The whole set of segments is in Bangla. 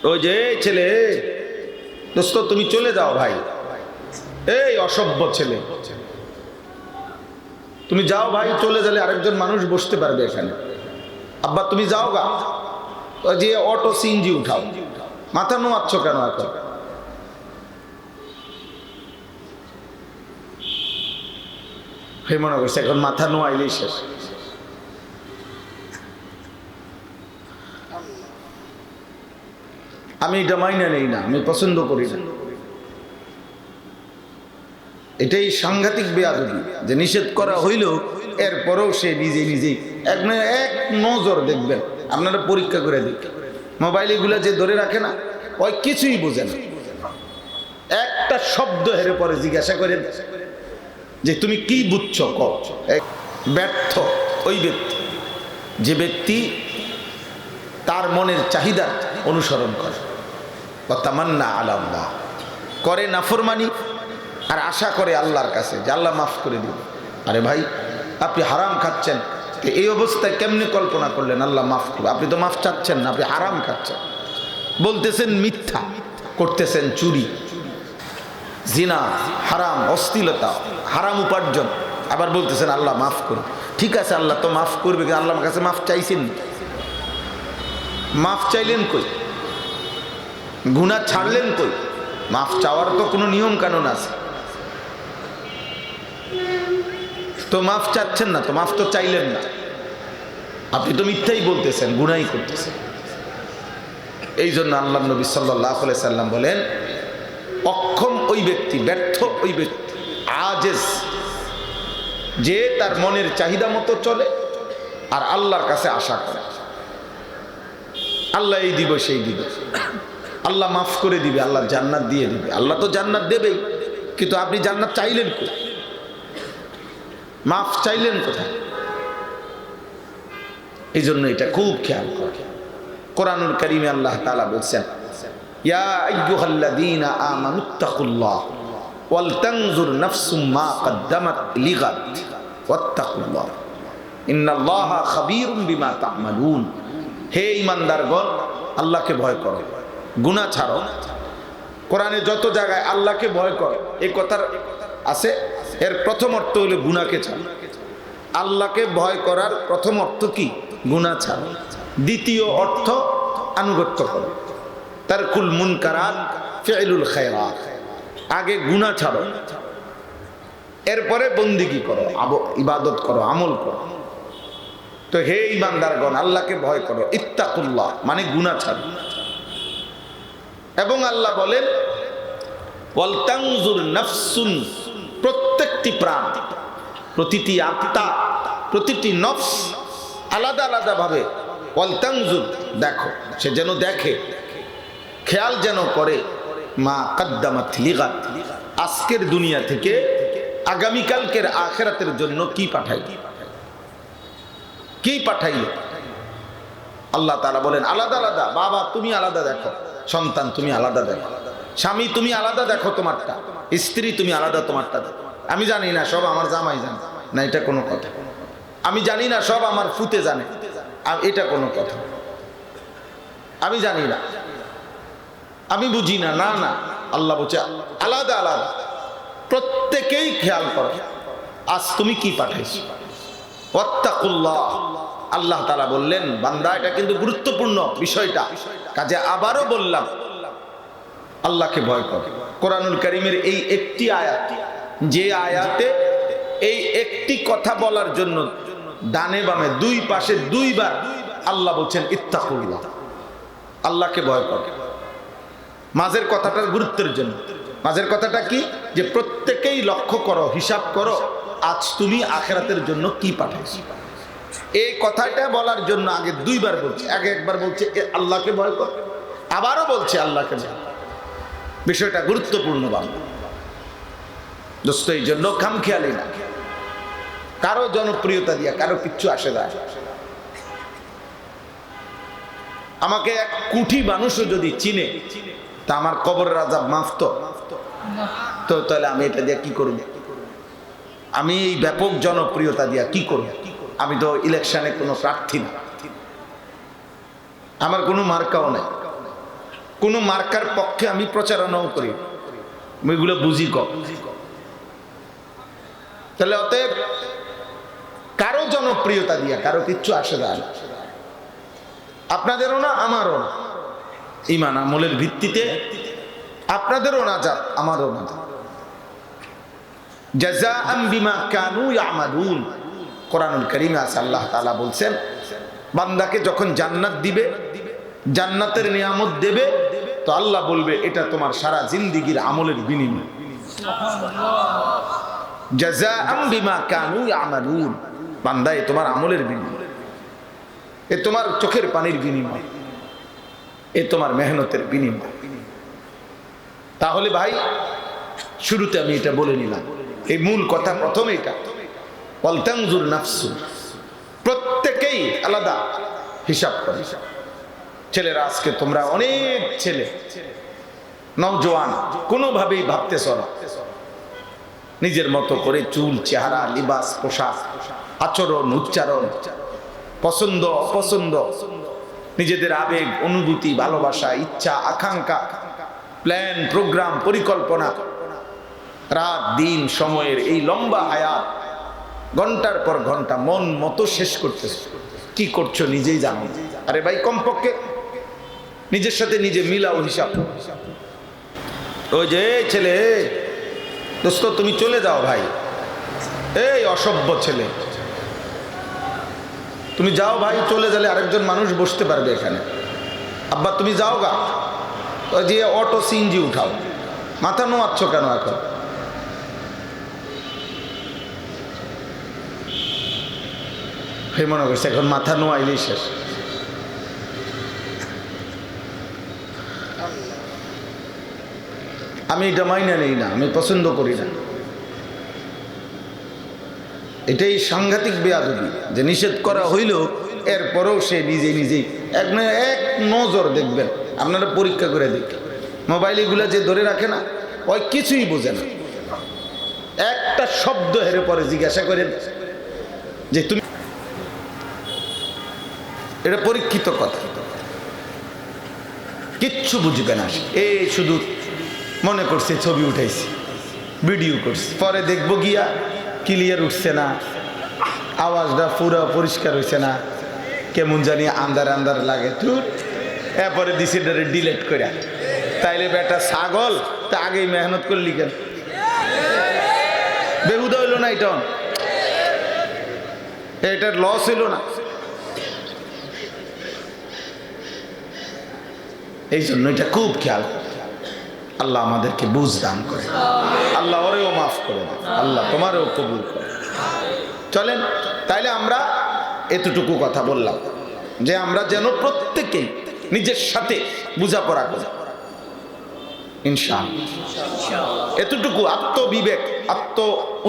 ওই যে এই ছেলে, দোস্ত তুমি চলে যাও ভাই, এই অসভ্য ছেলে তুমি যাও ভাই, চলে গেলে আরেকজন মানুষ বসতে পারবে এখানে। আব্বা তুমি যাও গা, ওই যে অটো সিএনজি উঠাও। মাথা নোয়াচ্ছ কেন এখন? মনে করছে এখন মাথা নোয়াইলেই শেষ। আমি এটা মাইনা নেই না, আমি পছন্দ করি না। এটাই সাংঘাতিক বেয়াদবি যে নিষেধ করা হইল এরপরেও সে নিজে নিজেই এক নজর দেখবেন। আপনারা পরীক্ষা করে দেখবেন, মোবাইল এগুলা যে ধরে রাখে না, ওই কিছুই বোঝে না। একটা শব্দ হেরে পরে জিজ্ঞাসা করেন যে তুমি কি বুঝছ কও। ব্যর্থ ওই ব্যক্তি যে ব্যক্তি তার মনের চাহিদা অনুসরণ করে, তামান্না আলা আল্লাহ, করে নাফরমানি আর আশা করে আল্লাহর কাছে যে আল্লাহ মাফ করে দিবে। আরে ভাই, আপনি হারাম খাচ্ছেন, এই অবস্থায় কেমনে কল্পনা করলেন আল্লাহ মাফ করবে? আপনি তো মাফ চাচ্ছেন না, আপনি হারাম খাচ্ছেন, বলতেছেন মিথ্যা, করতেছেন চুরি, জিনা, হারাম, অশ্লীলতা, হারাম উপার্জন, আবার বলতেছেন আল্লাহ মাফ করবে। ঠিক আছে, আল্লাহ তো মাফ করবে, কিন্তু আল্লাহর কাছে মাফ চাইছেন? মাফ চাইলেন কই? গুনাহ ছাড়লেন কই? মাফ চাওয়ার তো কোনো নিয়ম কানুন আছে, তো মাফ চাচ্ছেন না, তো মাফ তো চাইলেন না, আপনি তো মিথ্যাই বলতেছেন, গুনাহই করতেছেন। এই জন্য আল্লাহ নবী সাল্লাল্লাহু আলাইহি সাল্লাম বলেন, অক্ষম ওই ব্যক্তি, ব্যর্থ ওই ব্যক্তি, আজেজ, যে তার মনের চাহিদা মতো চলে আর আল্লাহর কাছে আশা করে আল্লাহ এই দিব সেই দিব, আল্লাহ মাফ করে দিবে, আল্লাহ জান্নাত দিয়ে দিবে। আল্লাহ তো জান্নাত দেবেই, কিন্তু আপনি জান্নাত চাইলেন কোথায়? মাফ চাইলেন কোথায়? এই জন্য এটা খুব খেয়াল করে। কোরআনুল কারীমে আল্লাহ তাআলা বলছেন, ইয়া আইয়ুহাল্লাযীনা আমানুত্তাকুল্লাহ ওয়াল তানজুর নাফসুম মা কদ্দামাত লিগাদ ওয়াত্তাকুল্লাহ ইন্নাল্লাহা খাবীরুম বিমা তা'মালুন। হে ঈমানদারগণ, আল্লাহকে ভয় করো, গুনাহ ছাড়ো। কোরআনে যত জায়গায় আল্লাহকে ভয় করো এই কথার আছে, এর প্রথম অর্থ হলো গুনাহকে ছাড়ো। আল্লাহকে ভয় করার প্রথম অর্থ কি? গুনাহ ছাড়ো। দ্বিতীয় অর্থ আনুগত্য করো, তারকুল মুনকারাত ফি'লুল খায়রাত। আগে গুনাহ ছাড়ো, এরপরে বন্দেগী করো, ইবাদত করো, আমল করো। তো হে ঈমানদারগণ, আল্লাহকে ভয় করো, ইত্তাকুল্লাহ মানে গুনাহ ছাড়ো। এবং আল্লাহ বলেন ওয়াল তানজুর নাফসুন, প্রত্যেকটি প্রাণ, প্রতিটি আত্মা, প্রতিটি নফস আলাদা আলাদা ভাবে ওয়াল তানজুর, দেখো, সে যেন দেখে, খেয়াল যেন করে, মা কদ্দামাত লিগাদ, আজকের দুনিয়া থেকে আগামীকালকের আখিরাতের জন্য কি পাঠাই, কি পাঠাইল। আল্লাহ তাআলা বলেন আলাদা আলাদা। বাবা তুমি আলাদা দেখো, সন্তান তুমি আলাদা দেখো, স্বামী তুমি আলাদা দেখো তোমারটা, স্ত্রী তুমি আলাদা তোমারটা দেখো। আমি জানি না, সব আমার জামাই জানে না, এটা কোনো কথা। আমি জানি না, সব আমার ফুতে জানে, এটা কোনো কথা। আমি জানি না, আমি বুঝি না, না না, আল্লাহ বলছে আলাদা আলাদা, প্রত্যেকেই খেয়াল করো আজ তুমি কি পাঠাইছো। ওয়াত্তাকুল্লাহ, আল্লাহ তাআলা বললেন বান্দা, এটা কিন্তু গুরুত্বপূর্ণ বিষয়টা, কাজে আবারও বললাম আল্লাহকে ভয় করো। কোরআনুল কারীমের এই একটি আয়াত, যে আয়াতে এই একটি কথা বলার জন্য ডানে বামে দুই পাশে দুইবার আল্লাহ বলছেন ইত্তাকুল্লাহ, আল্লাহকে ভয় করো। মাঝের কথাটার গুরুত্বের জন্য, মাঝের কথাটা কি, যে প্রত্যেকেই লক্ষ্য করো, হিসাব করো আজ তুমি আখিরাতের জন্য কি পাঠাইছো। এই কথাটা বলার জন্য আগে দুইবার বলছে, আগে একবার বলছে আল্লাহকে ভয় কর, আবারও বলছে আল্লাহকে ভয়। বিষয়টা গুরুত্বপূর্ণ বান্দা দোস্ত। এই জন্য খামখেয়ালি না, কারো জনপ্রিয়তা দিয়া কারো কিচ্ছু আসে যায়। আমাকে এক কোটি মানুষও যদি চিনে, তা আমার কবরের আযাব মাফ তো তাহলে আমি এটা দিয়ে কি করব? আমি এই ব্যাপক জনপ্রিয়তা দিয়া কি করব? আমি তো ইলেকশনে কোনো প্রার্থী না, আমার কোনো মার্কাও নাই, কোনো মার্কার পক্ষে আমি প্রচারণাও করি, আমি এগুলো বুঝি কম। তাহলে অতএব কারো জনপ্রিয়তা দিয়া কারো কিচ্ছু আসে যায় না, আপনাদেরও না আমারও না। ঈমান আমলের ভিত্তিতে আপনাদেরও না যাক আমারও না যাক। জাযাআন বিমা কানু ইয়ামালুন, কোরআনুল কারীমে আছে আল্লাহ তাআলা বলছেন বান্দাকে যখন জান্নাত দিবে, জান্নাতের নিয়ামত দেবে, তো আল্লাহ বলবে এটা তোমার সারা জিন্দেগীর আমলের বিনিময়। জাযাআন বিমা কানু ইয়ামালুন, বান্দা এ তোমার আমলের বিনিময়, এ তোমার চোখের পানির বিনিময়, এ তোমার মেহনতের বিনিময়। তাহলে ভাই শুরুতে আমি এটা বলে নিলাম, এই মূল কথা প্রথমে এটা, ওয়ালতানজুর নাফসু, প্রত্যেকেই আলাদা হিসাব করে। ছেলেরা আজকে তোমরা অনেক ছেলে নওজোয়ান কোনোভাবেই ভাবতেছ না, নিজের মতো করে চুল, চেহারা, লিবাস, পোশাক, আচরণ, উচ্চারণ, পছন্দ অপছন্দ, নিজেদের আবেগ, অনুভূতি, ভালোবাসা, ইচ্ছা, আকাঙ্ক্ষা, প্ল্যান, প্রোগ্রাম, পরিকল্পনা, রাত দিন সময়ের এই লম্বা হায়াত ঘন্টার পর ঘন্টা মন মতো শেষ করতেছ। কি করছো নিজেই জানো। আরে ভাই কমপক্ষে নিজের সাথে নিজে মিলাও হিসাব। ওই যে ছেলে, দোস্ত তুমি চলে যাও ভাই, এই অসভ্য ছেলে তুমি যাও ভাই, চলে গেলে আরেকজন মানুষ বসতে পারবে এখানে। আব্বা তুমি যাও গা, ওই যে অটো সিএনজি উঠাও, মাথা নোয়াচ্ছ কেন এখন? এই মনে করছে এখন মাথা নোয়াইলেই শেষ। আমি এটা মাইনা নেই না, আমি পছন্দ করি না। এটাই সাংঘাতিক বেয়াদবি যে নিষেধ করা হইল এরপরেও সে নিজে নিজেই এক নজর দেখবেন, আপনারা পরীক্ষা করে দেখবেন। মোবাইল এগুলা যে ধরে রাখে না, ওই কিছুই বোঝে না, একটা শব্দ হেরে পরে জিজ্ঞাসা করেন যে তুমি, এটা পরীক্ষিত কথা, কিচ্ছু বুঝবে না। এই শুধু মনে করছে ছবি উঠাইছি, ভিডিও করছি, পরে দেখবো গিয়া ক্লিয়ার উঠছে না, আওয়াজটা পুরো পরিষ্কার হয়েছে না, কেমন জানি আন্দার আন্দার লাগে, এরপরে দিছি ডিলেট করে। তাইলে বেটা ছাগল, তা আগেই মেহনত করলি কেন? বেহুদা হইল না, এটার লস হইল না। এই জন্য এটা খুব খেয়াল, আল্লাহ আমাদেরকে বুঝ দান করে, আল্লাহ ওরেও মাফ করে, আল্লাহ তোমারও কবুল করে। চলেন তাইলে আমরা এতটুকু কথা বললাম যে আমরা যেন প্রত্যেকেই নিজের সাথে বোঝাপড়া করি ইনশাআল্লাহ। এতটুকু আত্মবিবেক, আত্ম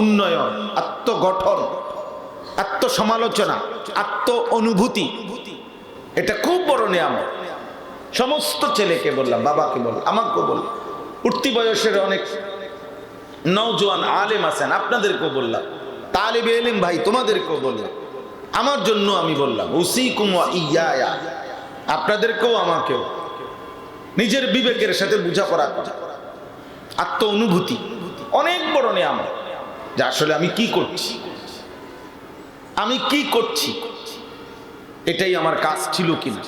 উন্নয়ন, আত্মগঠন, আত্মসমালোচনা, আত্ম অনুভূতি, এটা খুব বড় নিয়ামত। সমস্ত ছেলেকে বললাম, বাবাকে বললাম, আমাকে বললাম, উঠতি বয়সের অনেক নওজোয়ান আলেম আছেন, আপনাদেরকেও বললাম, তালিবে ইলম ভাই তোমাদেরকেও বললাম, আমার জন্য আমি বললাম উসিকুম ওয়া ইয়া, আপনাদেরকেও আমাকেও নিজের বিবেকের সাথে বোঝাপড়া করা, আত্ম অনুভূতি অনেক বড় নিয়ামত। যে আসলে আমি কি করছি, আমি কি করছি, এটাই আমার কাজ ছিল কিনা,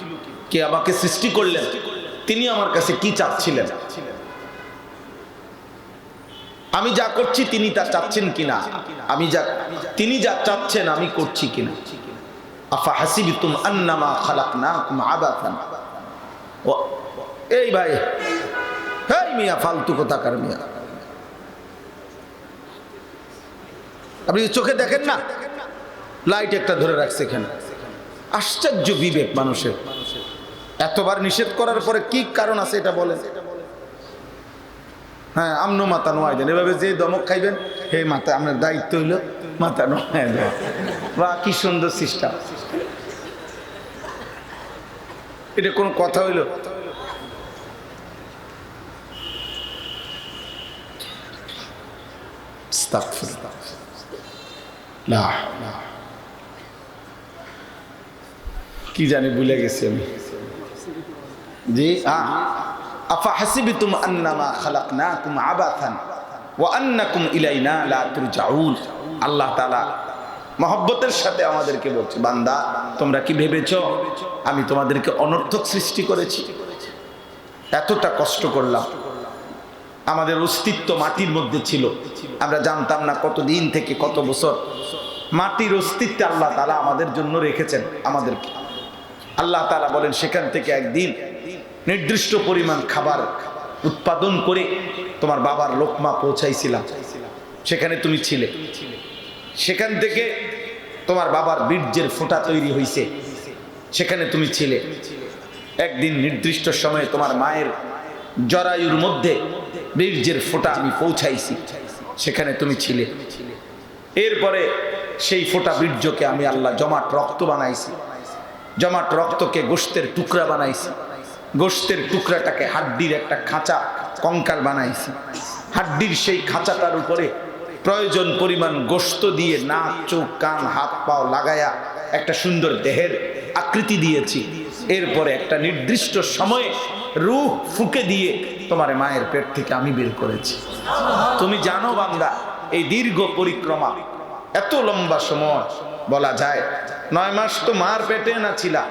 কে আমাকে সৃষ্টি করলেন, তিনি আমার কাছে কি চাচ্ছিলেন, আমি যা করছি তিনি তা চাচ্ছেন কিনা, আমি যা তিনি যা চাচ্ছেন আমি করছি কিনা। আফা হাসিবতুম আন্নামা খালাকনাকুম আবাথান, এই ভাই, এই মিয়া ফালতু কথাকার মিয়া, আপনি চোখে দেখেন না লাইট একটা ধরে রাখছে এখানে। আশ্চর্য বিবেক মানুষের, এতবার নিষেধ করার পরে কি কারণ আছে এটা বলেন? হ্যাঁ, আমনো মাথা নোয়াই দেন, এভাবে যে দমক খাইবেন, হে মাথা, আপনার দায়িত্ব হইল মাথা নোয়াই দেওয়া। বা কি সুন্দর সিস্টেম, এটা কোন কথা হইল? কি জানি ভুলে গেছি আমি। জি আফা হাসিবতুম আন্নামা খালাকনাকুম আবাথান ওয়া আন্নাকুম ইলাইনা লা তুরজাউন। আল্লাহ তাআলা মহব্বতের সাথে আমাদেরকে বলছে, বান্দা তোমরা কি ভেবেছো আমি তোমাদেরকে অনর্থক সৃষ্টি করেছি? এতটা কষ্ট করলাম, আমাদের অস্তিত্ব মাটির মধ্যে ছিল, আমরা জানতাম না কতদিন থেকে কত বছর মাটির অস্তিত্বে আল্লাহ তাআলা আমাদের জন্য রেখেছেন আমাদেরকে। আল্লাহ তাআলা বলেন সেখান থেকে একদিন নির্দিষ্ট পরিমাণ খাবার উৎপাদন করে তোমার বাবার লোকমা পৌঁছাইছিলাম, সেখানে তুমি ছিলে। সেখান থেকে তোমার বাবার বীর্যের ফোঁটা তৈরি হয়েছে, সেখানে তুমি ছিলে। একদিন নির্দিষ্ট সময়ে তোমার মায়ের জরায়ুর মধ্যে বীর্যের ফোঁটা আমি পৌঁছাইছি, সেখানে তুমি ছিলে। এরপরে সেই ফোঁটা বীর্যকে আমি আল্লাহ জমাট রক্ত বানাইছি, জমাট রক্তকে গোশতের টুকরা বানাইছি, গোশতের টুকরাটাকে হাড্ডির একটা খাঁচা কঙ্কাল বানাইছি। হাড্ডির সেই খাঁচাটার উপরে প্রয়োজন পরিমাণ গোশত দিয়ে নাক চোখ কান হাত পাও লাগায়া একটা সুন্দর দেহের আকৃতি দিয়েছি। এরপরে একটা নির্দিষ্ট সময়ে রূহ ফুঁকে দিয়ে তোমার মায়ের পেট থেকে আমি বের করেছি। তুমি জানো বান্দা, এই দীর্ঘ পরিক্রমা, এত লম্বা সময়, বলা যায় 9 মাস তো মার পেটে না ছিলা,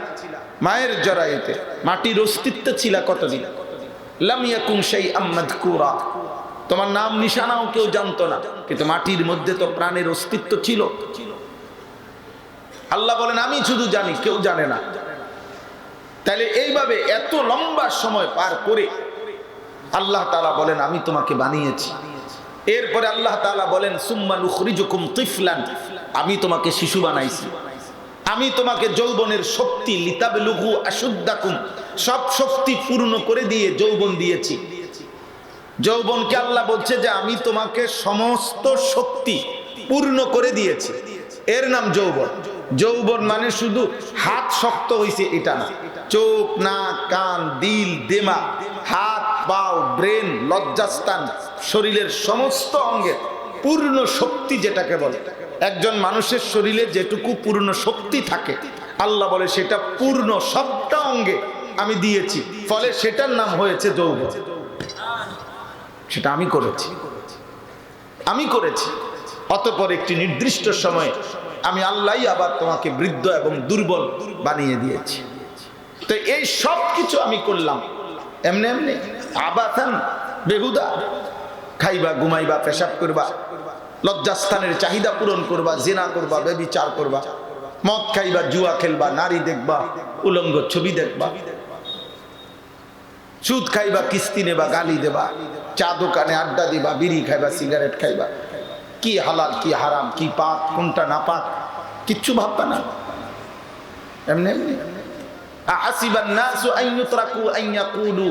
মায়ের জরায়ুতে মাটির অস্তিত্ব ছিল কতদিন। লাম ইয়াকুন শাইআম মাযকুরা, তোমার নাম নিশানাও কেউ জানতো না, কিন্তু মাটির মধ্যে তো প্রাণের অস্তিত্ব ছিল। আল্লাহ বলেন আমি শুধু জানি, কেউ জানে না। তাহলে এইভাবে এত লম্বা সময় পার করে আল্লাহ তাআলা বলেন আমি তোমাকে বানিয়েছি। এরপরে আল্লাহ তাআলা বলেন সুম্মা নুখরিজুকুম তিফলান, আমি তোমাকে শিশু বানাইছি। আমি তোমাকে যৌবনের শক্তি লিতাবলুগু আশুদ্দাকুম, সব শক্তি পূর্ণ করে দিয়ে যৌবন দিয়েছি। যৌবনকে আল্লাহ বলছে যে আমি তোমাকে সমস্ত শক্তি পূর্ণ করে দিয়েছি, এর নাম যৌবন। যৌবন মানে শুধু হাত শক্ত হয়েছে এটা না, চোখ নাক কান দিল দিমাগ হাত পাও ব্রেন লজ্জাস্থান শরীরের সমস্ত অঙ্গের পূর্ণ শক্তি যেটাকে বলে। একজন মানুষের শরীরে যেটুকু পূর্ণ শক্তি থাকে আল্লাহ বলে সেটা পূর্ণ সবটা অঙ্গে আমি দিয়েছি, ফলে সেটার নাম হয়েছে যৌবন। সেটা আমি করেছি, আমি করেছি। অতঃপর একটি নির্দিষ্ট সময়ে আমি আল্লাহই আবার তোমাকে বৃদ্ধ এবং দুর্বল বানিয়ে দিয়েছি। তো এই সব কিছু আমি করলাম এমনি এমনি আবাথান, বেহুদা। খাইবা ঘুমাইবা পেশাব করবা, লজ্জাস্থানের চাহিদা পূরণ করবা, জিনা করবা, ব্যভিচার করবা, মদ খাইবা, জুয়া খেলবা, নারী দেখবা, উলঙ্গ ছবি দেখবা, সুদ খাইবা, কিস্তি নেবা, গালি দেবা, চা দোকানে আড্ডা দিবা, বিড়ি খাইবা, সিগারেট খাইবা। কি হালাল কি হারাম, কি পাক কোনটা না পাক কিচ্ছু ভাববা না, এমনি এমনি। আহাসিবান নাসু আন ইউতরাকু আন ইয়াকুলু